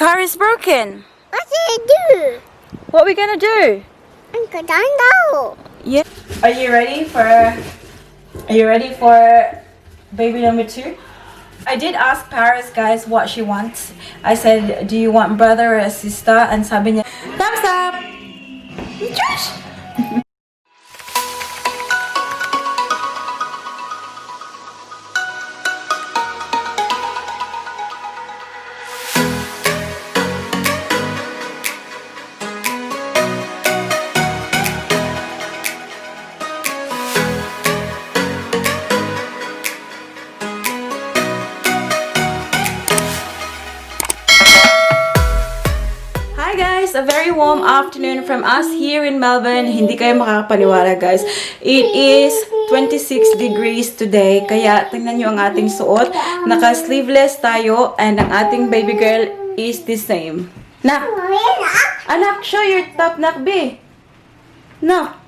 car is broken. What did I do? What are we gonna do? I don't know. Yeah. Are you ready for baby number 2? I did ask Paris, guys, what she wants. I said, do you want brother or a sister? And sabi niya, thumbs up! Josh! Hi guys! A very warm afternoon from us here in Melbourne. Hindi kayo makakapaniwala, guys. It is 26 degrees today. Kaya tingnan nyo ang ating suot. Naka-sleeveless tayo and ang ating baby girl is the same. Nak! Anak, show your top, Nak, B. Nak!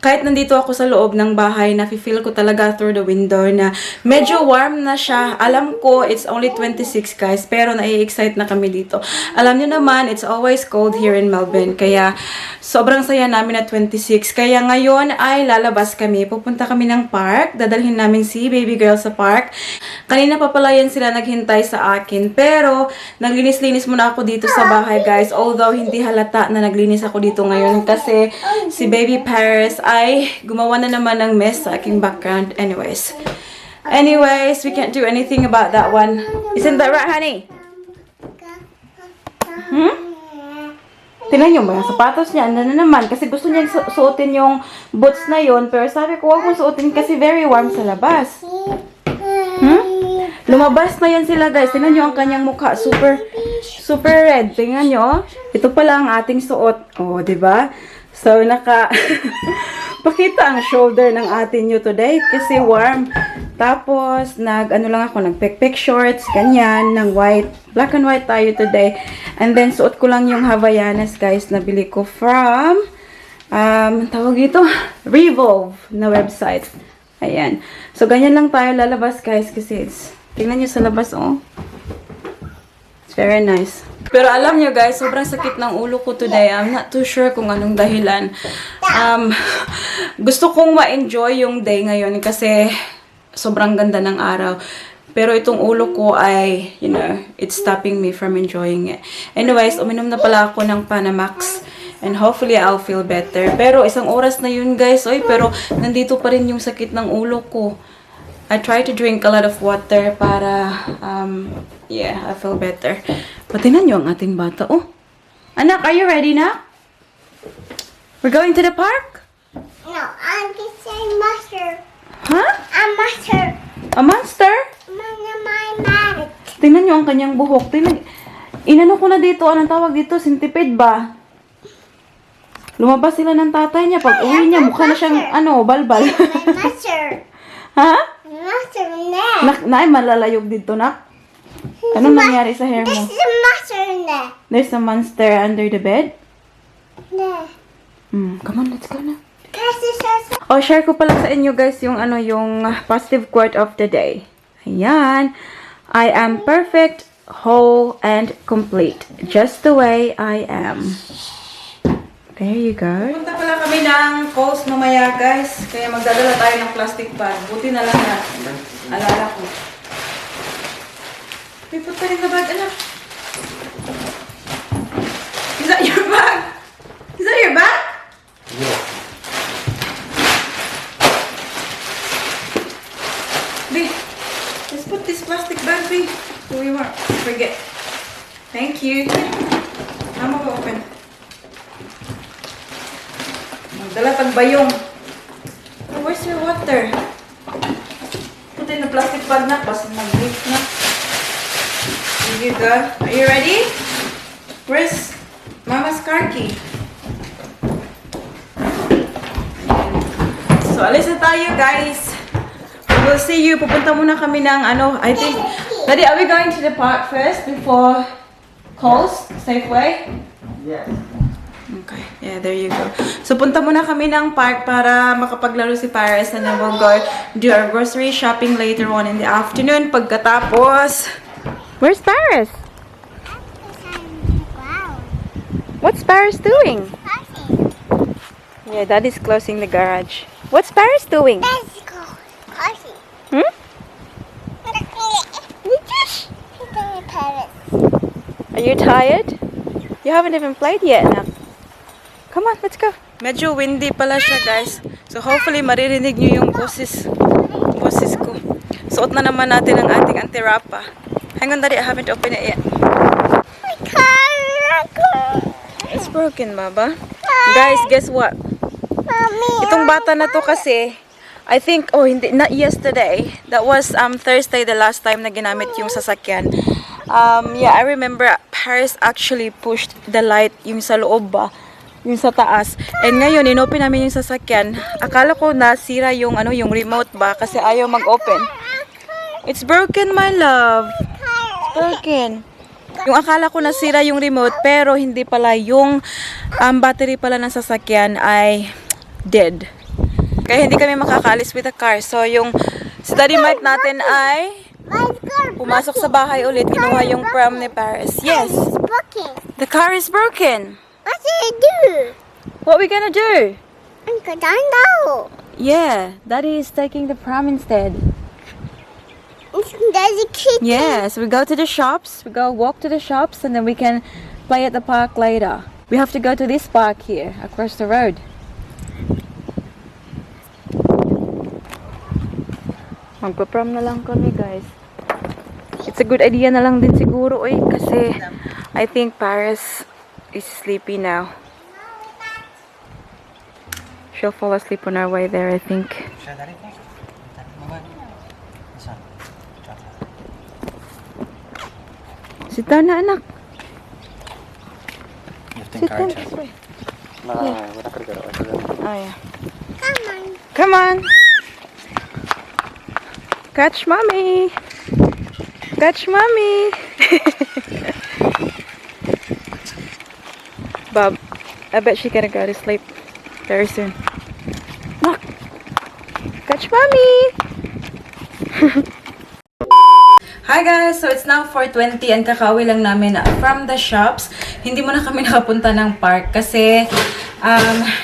Kahit nandito ako sa loob ng bahay, nafe-feel ko talaga through the window na medyo warm na siya. Alam ko, it's only 26 guys, pero nai-excite na kami dito. Alam niyo naman, it's always cold here in Melbourne, kaya sobrang saya namin na 26. Kaya ngayon ay lalabas kami. Pupunta kami ng park, dadalhin namin si baby girl sa park. Kanina pa pala yan sila naghintay sa akin, pero naglinis-linis muna ako dito sa bahay guys. Although hindi halata na naglinis ako dito ngayon kasi si baby Paris ay gumawa na naman ng mess sa aking background. Anyways, we can't do anything about that one. Isn't that right, honey? Tingnan nyo ba yung sapatos niya? Ano na naman? Kasi gusto niya suotin yung boots na yon. Pero sabi ko, huwag mong suotin kasi very warm sa labas. Lumabas na yan sila, guys. Tingnan nyo ang kanyang mukha. Super red. Tingnan nyo. Ito pala ang ating suot. Oh, diba? So, pakita ang shoulder ng atin nyo today kasi warm. Tapos, nag-pick shorts, ganyan, ng white. Black and white tayo today. And then, suot ko lang yung Havaianas, guys, na bili ko from, tawag ito, Revolve na website. Ayan. So, ganyan lang tayo lalabas, guys, kasi tingnan nyo sa labas, oh. It's very nice. Pero alam nyo guys, sobrang sakit ng ulo ko today. I'm not too sure kung anong dahilan. Gusto kong ma-enjoy yung day ngayon kasi sobrang ganda ng araw. Pero itong ulo ko ay, it's stopping me from enjoying it. Anyways, uminom na pala ako ng Panamax. And hopefully, I'll feel better. Pero isang oras na yun guys. Oy, pero nandito pa rin yung sakit ng ulo ko. I try to drink a lot of water para, I feel better. Patinan nyo ang ating bata. Oh, anak, are you ready na? We're going to the park? No, I'm just saying monster. Huh? A monster. A monster? My magic. Tingnan nyo ang kanyang buhok. Inano ko na dito. Anong tawag dito? Centipede ba? Lumabas sila ng tatay niya. Pag uwi niya, mukha na siyang, balbal. Monster. Ha? Monster in there. Naay, malalayog dito, nak. Anong nangyari sa hair mo? There's a monster in there. There's a monster under the bed? There. Come on, let's go na. Oh, share ko pala sa inyo guys yung positive quote of the day. Ayan. I am perfect, whole, and complete. Just the way I am. There you go. Punta pala kami ng Coles mamaya guys. Kaya magdadala tayo ng plastic bag. Buti na lang na alala ko. May put pa rin na bag, anak. Is that your bag? Is that your bag? Yeah. B, let's put this plastic bag, B. So we won't forget. Thank you. Mama ko open. Magdala tagbayong. Oh, where's your water? Put in the plastic bag na. Pas mag-leak na. Here you go. Are you ready? Where's Mama's car key? So, alis na tayo, guys. We will see you. Pupunta muna kami ng I think, Daddy, are we going to the park first before Coles? Safeway? Yes. Okay. Yeah, there you go. So, punta muna kami ng park para makapaglaro si Paris and then we'll go do our grocery shopping later on in the afternoon. Pagkatapos, where's Paris? What's Paris doing? Yeah, Daddy's closing the garage. What's Paris doing? Let's go. Party. Hmm? Are you tired? You haven't even played yet now. Come on, let's go. Medyo windy pala siya, guys. So hopefully maririnig niyo yung boses ko. Suot na naman natin ang ating anti-rapa. Hang on, Daddy, I haven't opened it yet. It's broken, Baba. Guys, guess what? Itong bata na to kasi, I think, oh, hindi, not yesterday. That was Thursday, the last time na ginamit yung sasakyan. Yeah, I remember Paris actually pushed the light yung sa loob ba, yung sa taas. And ngayon, inopen namin yung sasakyan. Akala ko nasira yung, yung remote ba kasi ayaw mag-open. It's broken, my love. It's broken. Yung akala ko nasira yung remote, pero hindi pala yung battery pala ng sasakyan ay dead. Kaya hindi kami makakaalis with the car. So yung study mic natin ay pumasok sa bahay ulit. Kinuha yung pram ni Paris. Yes. The car is broken. What do you do? What are we gonna do? I don't know. Yeah, Daddy is taking the pram instead. There's a kid. Yeah, so we go to the shops. We go walk to the shops and then we can play at the park later. We have to go to this park here across the road. Magpa-prom na lang kami, guys. It's a good idea na lang din siguro, kasi I think Paris is sleepy now. She'll fall asleep on our way there, I think. Sit down na, anak. Sit down this way. Oh, yeah. Come on. Come on. Catch mommy. Catch mommy. Bob, I bet she gotta go to sleep very soon. Look. Catch mommy. Hi guys! So it's now 4:20 and kakauwi lang namin from the shops. Hindi muna kami nakapunta ng park kasi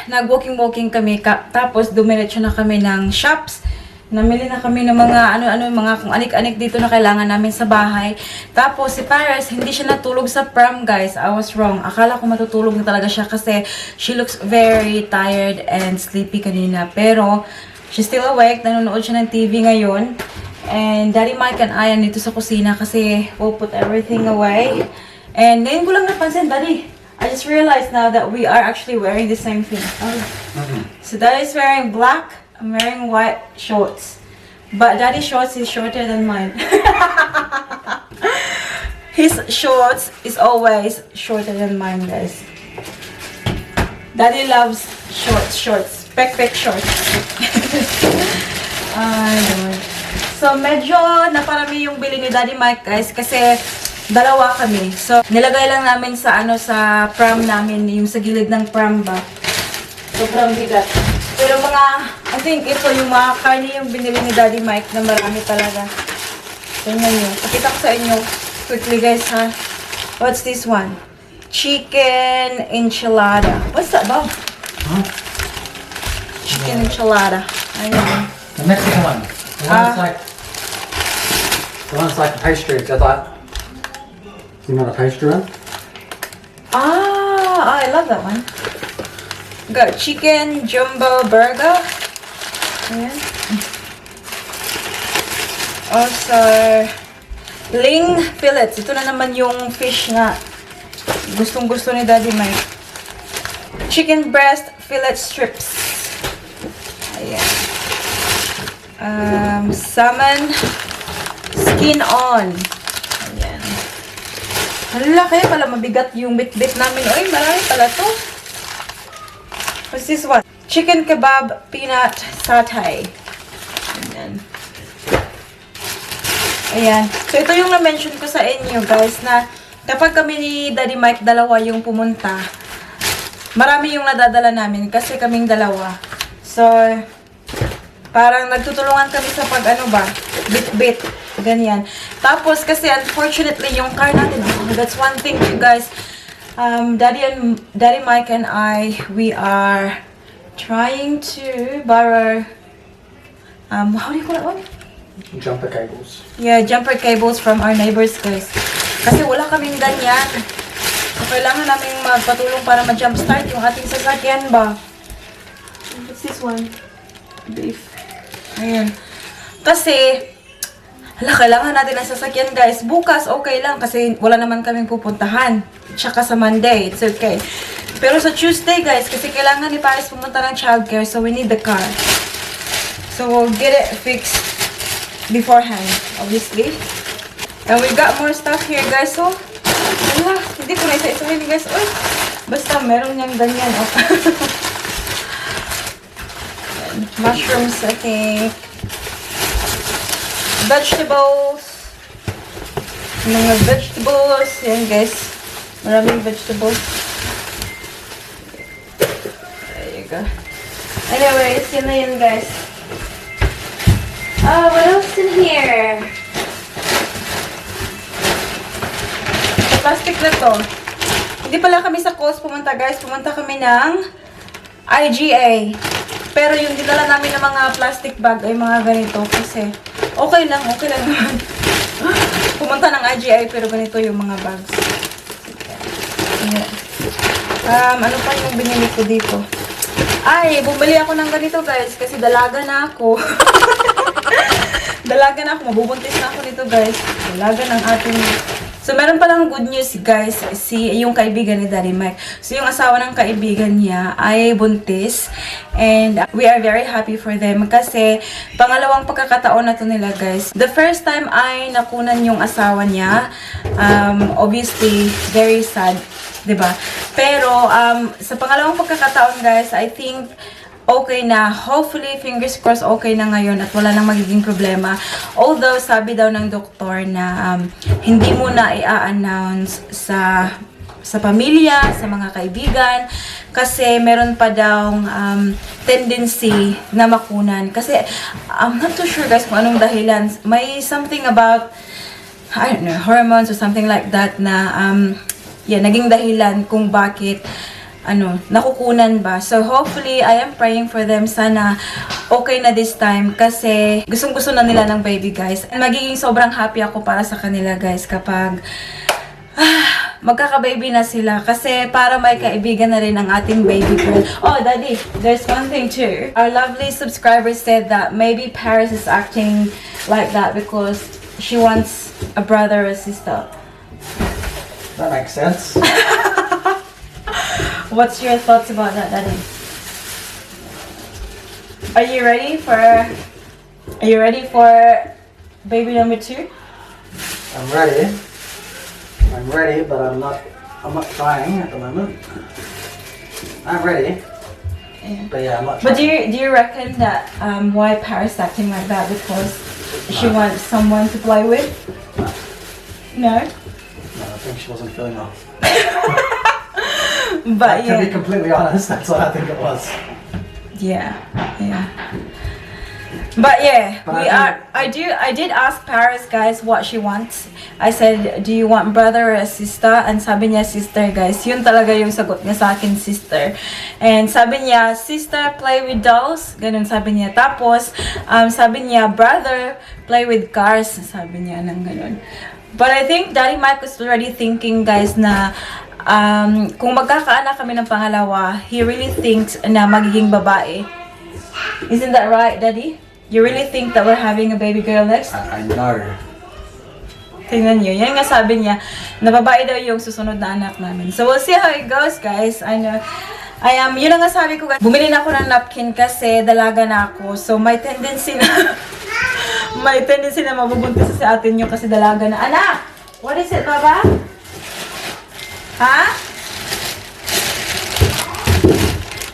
nag-walking kami tapos dumiretso na kami ng shops. Namili na kami ng mga mga kung anik-anik dito na kailangan namin sa bahay. Tapos si Paris, hindi siya natulog sa pram, guys. I was wrong. Akala ko matutulog na talaga siya kasi she looks very tired and sleepy kanina. Pero she's still awake. Nanonood siya ng TV ngayon. And Daddy Mike and I dito sa kusina kasi we'll put everything away. And ngayon ko lang napansin, Daddy, I just realized now that we are actually wearing the same thing. Oh. So Daddy's wearing black. I'm wearing white shorts. But Daddy's shorts is shorter than mine. His shorts is always shorter than mine, guys. Daddy loves shorts. Pek shorts. Ay, Lord. So, medyo naparami yung bili ni Daddy Mike, guys, kasi dalawa kami. So, nilagay lang namin sa sa pram namin, yung sa gilid ng pram ba. Sobrang bigat. Pero I think ito yung mga karne yung binili ni Daddy Mike na marami talaga. Tingnan nyo. Pakita ko sa inyo quickly, guys, ha. What's this one? Chicken enchilada. What's that, Bob? Huh? Chicken enchilada. Ayan. The Mexican one. The one's like a pastry. I thought. You know what a pastry one? I love that one. Got chicken jumbo burger. Ayan. Also, ling fillets. Ito na naman yung fish na gustong-gusto ni Daddy Mike. Chicken breast fillet strips. Ayan. Salmon skin on. Ayan. Hala, kaya pala mabigat yung bit-bit namin. Ay, marami pala to. What's this one? Chicken kebab peanut satay. Ayan. Ayan. So, ito yung na-mention ko sa inyo, guys, na kapag kami ni Daddy Mike dalawa yung pumunta, marami yung nadadala namin kasi kaming dalawa. So, parang nagtutulungan kami sa bit-bit. Ganyan. Tapos, kasi unfortunately, yung car natin, that's one thing, you guys, Daddy Mike and I, we are trying to borrow, how do you call it one? Jumper cables. Yeah, jumper cables from our neighbors, guys. Kasi wala kaming ganyan. So, kailangan namin magpatulong para ma-jumpstart yung ating sasakyan ba? What's this one? Beef. Ayan. Kasi, kailangan natin ng sasakyan, guys. Bukas, okay lang. Kasi wala naman kaming pupuntahan. Tsaka sa Monday, it's okay. Pero sa Tuesday, guys, kasi kailangan ni Paris pumunta ng childcare. So, we need the car. So, we'll get it fixed beforehand, obviously. And we got more stuff here, guys. So, wala. Hindi ko na isa-isahin, guys. Uy, basta meron niyang ganyan. Oh. Mushrooms, I think. Vegetables. Mga vegetables. Yan, guys. Maraming vegetables. There you go. Anyways, yun na yun, guys. Oh, what else in here? Plastic na to. Hindi pala kami sa Coles pumunta, guys. Pumunta kami ng IGA. Pero yung dinala namin ng mga plastic bag ay mga ganito. Kasi okay lang naman. Pumunta ng IGA pero ganito yung mga bags. Ano pa yung binili ko dito? Ay, bumili ako ng ganito, guys. Kasi dalaga na ako. Dalaga na ako. Mabubuntis na ako nito, guys. Dalaga ng ating... So, meron palang good news, guys, yung kaibigan ni Daddy Mike. So, yung asawa ng kaibigan niya ay buntis. And we are very happy for them kasi pangalawang pagkakataon na to nila, guys. The first time ay nakunan yung asawa niya. Obviously, very sad, diba? Pero, sa pangalawang pagkakataon, guys, I think... okay na. Hopefully, fingers crossed, okay na ngayon at wala nang magiging problema. Although, sabi daw ng doktor na hindi muna i-announce sa pamilya, sa mga kaibigan, kasi meron pa daw tendency na makunan. Kasi, I'm not too sure, guys, kung anong dahilan. May something about, I don't know, hormones or something like that na, naging dahilan kung bakit nakukunan ba. So, hopefully, I am praying for them. Sana okay na this time kasi gustong-gusto na nila ng baby, guys. And magiging sobrang happy ako para sa kanila, guys, kapag magkaka-baby na sila. Kasi para may kaibigan na rin ang ating baby girl. Oh, Daddy, there's one thing too. Our lovely subscriber said that maybe Paris is acting like that because she wants a brother or sister. That makes sense. What's your thoughts about that, Daddy? Are you ready for baby number 2? I'm ready. But I'm not trying at the moment. I'm ready. Yeah. But yeah, I'm not But trying. do you reckon that why Paris acting like that because she wants someone to play with? No, No? I think she wasn't feeling well. But To be yeah. completely honest, that's what I think it was. Yeah. But yeah, But I did ask Paris, guys, what she wants. I said, do you want brother or a sister? And sabi niya, sister, guys. Yun talaga yung sagot niya sa akin, sister. And sabi niya, sister, play with dolls. Ganun sabi niya. Tapos, sabi niya, brother, play with cars. Sabi niya ng ganun. But I think Daddy Mike was already thinking, guys, na kung magkakaanak kami ng pangalawa, he really thinks na magiging babae. Isn't that right, Daddy? You really think that we're having a baby girl next? I know. Tingnan nyo. Yan nga sabi niya, na babae daw yung susunod na anak namin. So, we'll see how it goes, guys. I know. Yun ang nga sabi ko, guys. Bumili na ako ng napkin kasi dalaga na ako. So, may tendency na mabubuntis sa atin yung kasi dalaga na. Anak! What is it, Baba? Ha?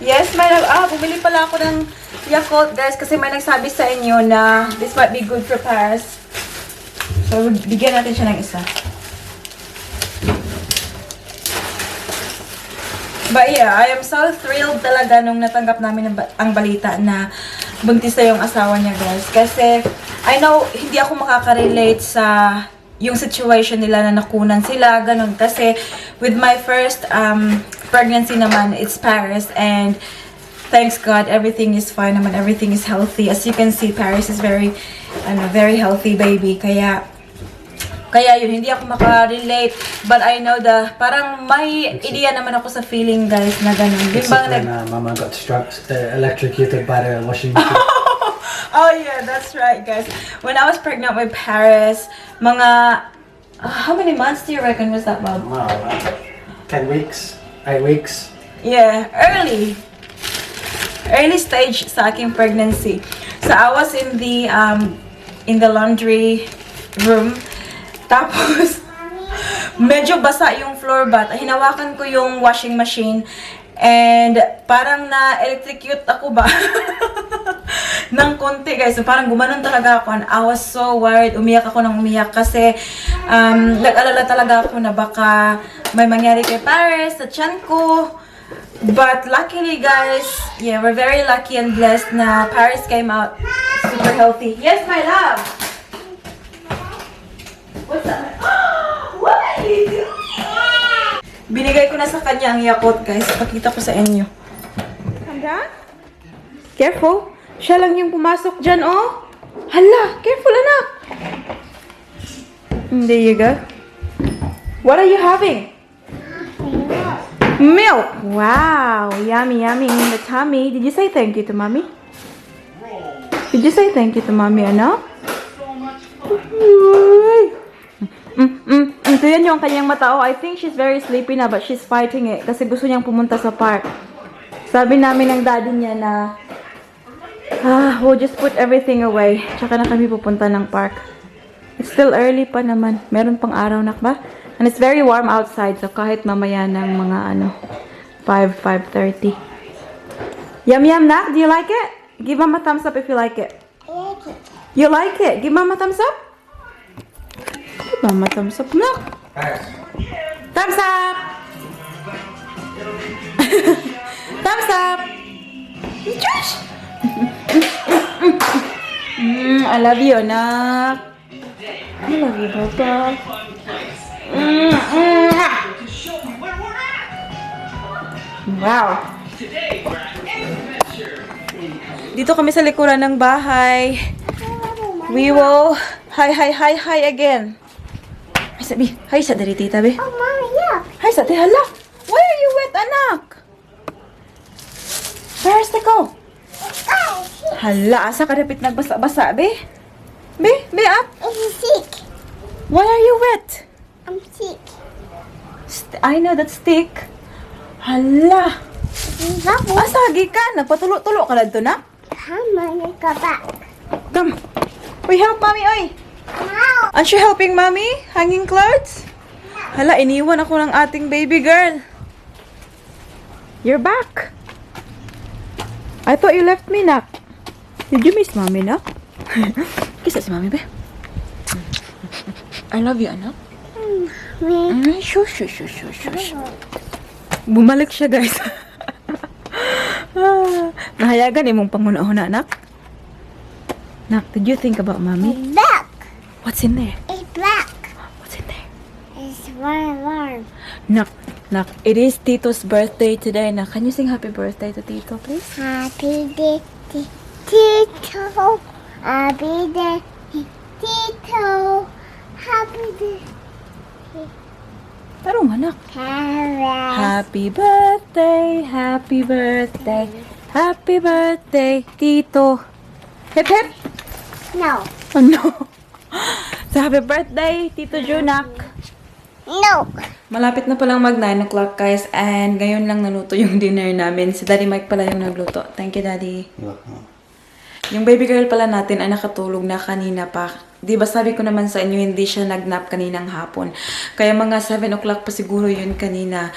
Yes, may bumili pala ako ng Yakult, guys, kasi may nagsabi sa inyo na this might be good for Paris. So, bigyan natin siya ng isa. But yeah, I am so thrilled talaga nung natanggap namin ang balita na buntis na yung asawa niya, guys. Kasi, I know, hindi ako makaka-relate sa yung situation nila na nakunan sila, ganun. Kasi with my first pregnancy naman, it's Paris, and thanks God, everything is fine naman, everything is healthy. As you can see, Paris is very healthy baby. Kaya yun, hindi ako makarelate. But I know parang may idea naman ako sa feeling, guys, na ganun. Di ba, Except when Mama got struck, electrocuted by the washing machine. Oh yeah, that's right, guys. When I was pregnant with Paris, mga how many months do you reckon was that, Mom? Wow, 10 weeks, 8 weeks. Yeah, early stage sa aking pregnancy. So I was in the laundry room. Tapos medyo basa yung floor bath. Hinawakan ko yung washing machine and parang na-electrocute ako ba ng konti, guys. So parang gumanon talaga ako and I was so worried. Umiyak ako ng umiyak kasi nag-alala talaga ako na baka may mangyari kay Paris sa tiyan ko. But luckily, guys, yeah, we're very lucky and blessed na Paris came out super healthy. Yes, my love! What's that? What are you doing? Binigay ko na sa kanya ang Yakult, guys. Pakita ko sa inyo. Handa? Careful. Siya lang yung pumasok dyan, oh. Hala, careful, anak. There you go. What are you having? Milk. Wow. Yummy, yummy in the tummy. Did you say thank you to mommy? Did you say thank you to mommy, anak? Ito yan yung kanyang mata. Oh, I think she's very sleepy na, but she's fighting it kasi gusto niyang pumunta sa park. Sabi namin ng daddy niya na we'll just put everything away. Tsaka na kami pupunta ng park. It's still early pa naman. Meron pang araw, nak ba? And it's very warm outside, so kahit mamaya ng mga 5:30. Yum yum, nak? Do you like it? Give mama a thumbs up if you like it. I like it. You like it? Give mama a thumbs up. Give mama a thumbs up, nak. Thumbs up! Thumbs up! Josh! I love you, anak. I love you, Papa. Wow. Dito kami sa likuran ng bahay. We will... Hi again. Hi, sabi. Hi, sa dari, tita, be. Oh, Mommy, yeah. Hi, sa dari. Hala. Why are you wet, anak? Where's the go? Hala, asa ka dapit nagbasa-basa, be? Be, up. I'm sick. Why are you wet? I'm sick. I know that stick. Hala. Babu. Asagi ka. Nagpatulo-tulo ka lang to, na? Come on, go back. Come. We help mommy, oy. Now. Aren't you helping mommy? Hanging clothes? Hala, iniwan ako ng ating baby girl. You're back. I thought you left me, nak. Did you miss mommy, nak? Kisa si mommy, be. I love you, anak. Shush. Bumalik siya, guys. Nahayagan imong panguna-una, anak. Nak, did you think about mommy? Black. What's in there? It's black. What's in there? It's warm. Nak, it is Tito's birthday today. Nak, can you sing happy birthday to Tito, please? Happy day, Tito. Happy day, Tito. Happy day. Tarong, anak. Happy birthday, happy birthday, happy birthday, Tito. Hip hip. No. Oh no. So happy birthday, Tito Junak. No. Malapit na palang mag 9 o'clock, guys. And ngayon lang naluto yung dinner namin. Si Daddy Mike pala yung nagluto. Thank you, Daddy. Yung baby girl pala natin ay nakatulog na kanina pa. Di ba sabi ko naman sa inyo, hindi siya nag-nap kaninang hapon. Kaya mga 7 o'clock pa siguro yun kanina.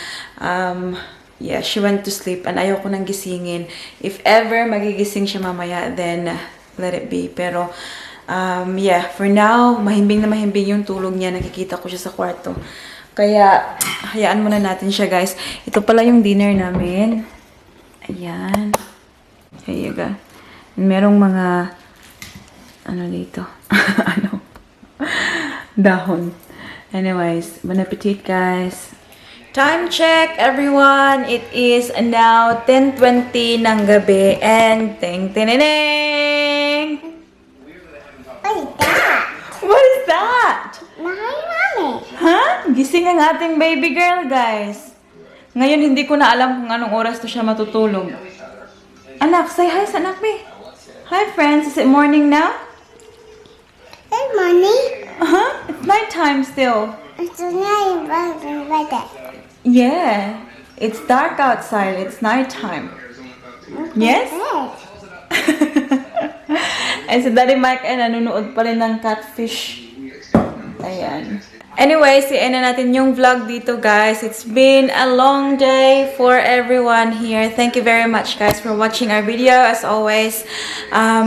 Yeah, she went to sleep and ayaw ko nang gisingin. If ever magigising siya mamaya, then let it be. Pero, yeah, for now, mahimbing na mahimbing yung tulog niya. Nakikita ko siya sa kwarto. Kaya, hayaan muna natin siya, guys. Ito pala yung dinner namin. Ayan. Here you go. Merong mga, ano dito? Ano? Dahon. Anyways, bon appetit, guys. Time check, everyone. It is now 10:20 ng gabi. And ting tineng. What is that? What is that? My mommy. Ha? Gising ang ating baby girl, guys. Ngayon, hindi ko na alam kung anong oras to siya matutulog. Anak, say hi sa anak, be. Hi, friends. Is it morning now? Hey, mommy. It's nighttime still. It's not better. Yeah. It's dark outside. It's nighttime. Yes? And si Daddy Mike ay nanonood pa rin ng catfish. Ayan. Anyway, siyan na natin yung vlog dito, guys. It's been a long day for everyone here. Thank you very much, guys, for watching our video. As always,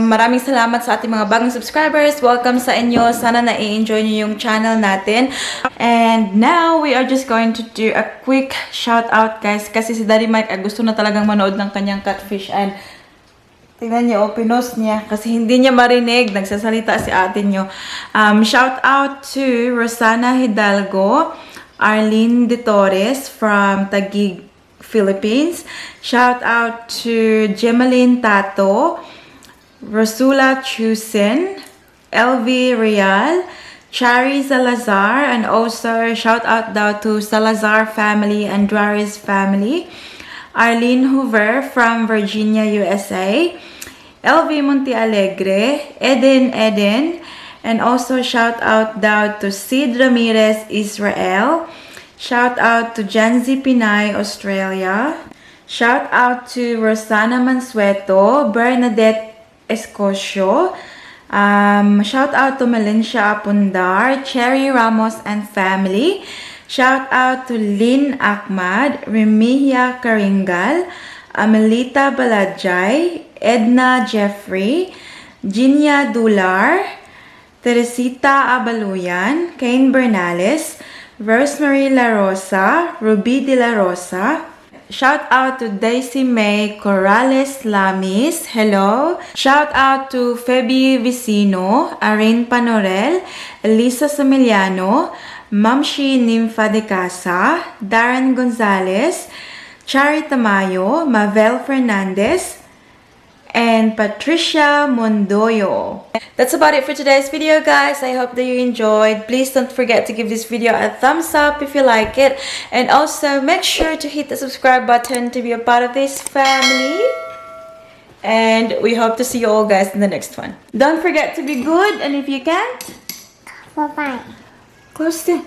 maraming salamat sa ating mga bagong subscribers. Welcome sa inyo. Sana na-enjoy nyo yung channel natin. And now, we are just going to do a quick shout out, guys. Kasi si Daddy Mike ay gusto na talagang manood ng kanyang catfish. And tingnan niyo, pinost niya. Kasi hindi niya marinig. Nagsasalita si ate niyo. Shout out to Rosana Hidalgo, Arlene De Torres from Taguig, Philippines. Shout out to Gemaline Tato, Rosula Chusin, LV Real, Chari Salazar, and also shout out daw to Salazar family and Dwaris family. Arlene Hoover from Virginia, USA. LV Montealegre, Eden, and also shout out daw to Sid Ramirez, Israel. Shout out to Janzi Pinay, Australia. Shout out to Rosana Mansueto, Bernadette Escosio. Shout out to Malencia Apundar, Cherry Ramos and family. Shout out to Lynn Ahmad, Remihia Karingal, Amelita Balajay, Edna Jeffrey, Ginia Dular, Teresita Abaluyan, Cain Bernales, Rosemary La Rosa, Ruby De La Rosa. Shout out to Daisy May Corrales Lamis. Hello. Shout out to Feby Vicino, Arin Panorel, Elisa Samiliano, Mamshi Nympha de Casa, Darren Gonzalez, Chari Tamayo, Mavel Fernandez, and Patricia Mondoyo. That's about it for today's video, guys. I hope that you enjoyed. Please don't forget to give this video a thumbs up if you like it. And also make sure to hit the subscribe button to be a part of this family. And we hope to see you all, guys, in the next one. Don't forget to be good, and if you can't, Bye-bye. close to.